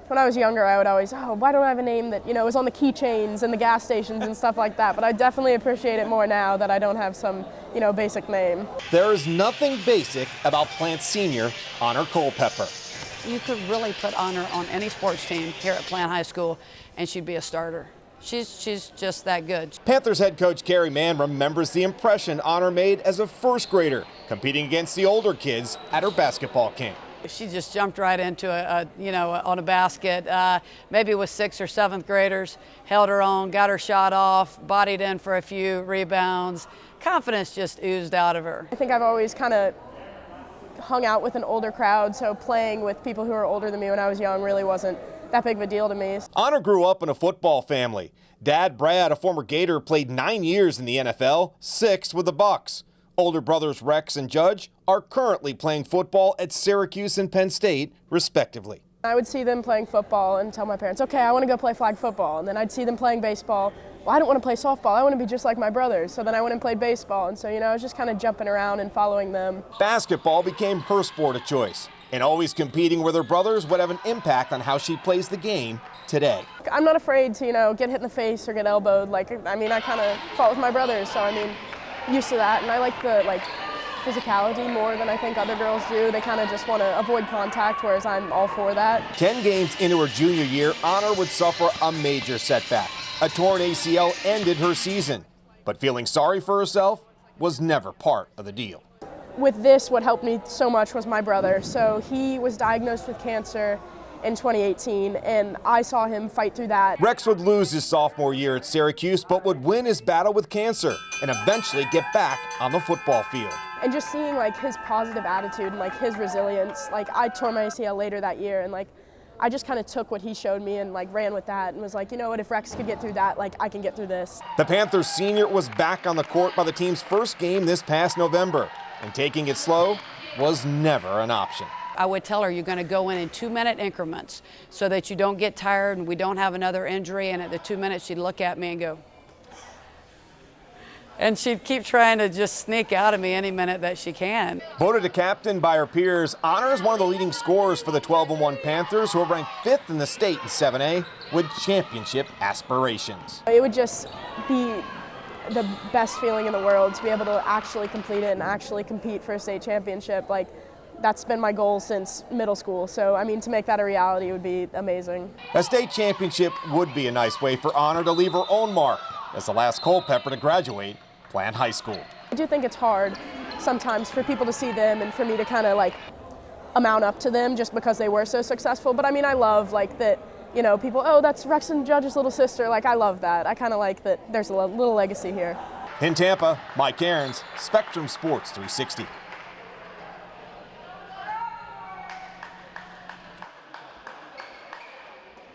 When I was younger, I would always, oh, why don't I have a name that, was on the keychains and the gas stations and stuff like that? But I definitely appreciate it more now that I don't have some, basic name. There is nothing basic about Plant Senior Honor Culpepper. You could really put Honor on any sports team here at Plant High School, and she'd be a starter. She's just that good. Panthers head coach Carrie Mann remembers the impression Honor made as a first grader, competing against the older kids at her basketball camp. She just jumped right into on a basket, maybe with 6th or 7th graders, held her own, got her shot off, bodied in for a few rebounds. Confidence just oozed out of her. I think I've always kind of hung out with an older crowd, so playing with people who are older than me when I was young really wasn't that big of a deal to me. Honor grew up in a football family. Dad, Brad, a former Gator, played 9 years in the NFL, 6 with the Bucks. Older brothers Rex and Judge are currently playing football at Syracuse and Penn State, respectively. I would see them playing football and tell my parents, okay, I want to go play flag football. And then I'd see them playing baseball. Well, I don't want to play softball. I want to be just like my brothers. So then I went and played baseball. And so, I was just kind of jumping around and following them. Basketball became her sport of choice, and always competing with her brothers would have an impact on how she plays the game today. I'm not afraid to, get hit in the face or get elbowed. I kind of fought with my brothers. So, used to that. And I like the, physicality more than I think other girls do. They kind of just want to avoid contact, whereas I'm all for that. 10 games into her junior year, Honor would suffer a major setback. A torn ACL ended her season, but feeling sorry for herself was never part of the deal. With this, what helped me so much was my brother. So he was diagnosed with cancer in 2018, and I saw him fight through that. Rex would lose his sophomore year at Syracuse, but would win his battle with cancer and eventually get back on the football field. And just seeing his positive attitude and his resilience, I tore my ACL later that year, and I just kind of took what he showed me and ran with that and was like, you know what, if Rex could get through that, I can get through this. The Panthers senior was back on the court by the team's first game this past November, and taking it slow was never an option. I would tell her you're going to go in 2-minute increments so that you don't get tired and we don't have another injury. And at the 2 minutes, she'd look at me and go, and she'd keep trying to just sneak out of me any minute that she can. Voted a captain by her peers, Honor is one of the leading scorers for the 12-1 Panthers, who are ranked 5th in the state in 7A with championship aspirations. It would just be the best feeling in the world to be able to actually complete it and actually compete for a state championship. That's been my goal since middle school. So, to make that a reality would be amazing. A state championship would be a nice way for Honor to leave her own mark as the last Culpepper to graduate Plant High School. I do think it's hard sometimes for people to see them and for me to kind of amount up to them just because they were so successful. But I love that, people, oh, that's Rex and Judge's little sister. I love that. I kind of like that there's a little legacy here. In Tampa, Mike Aarons, Spectrum Sports 360.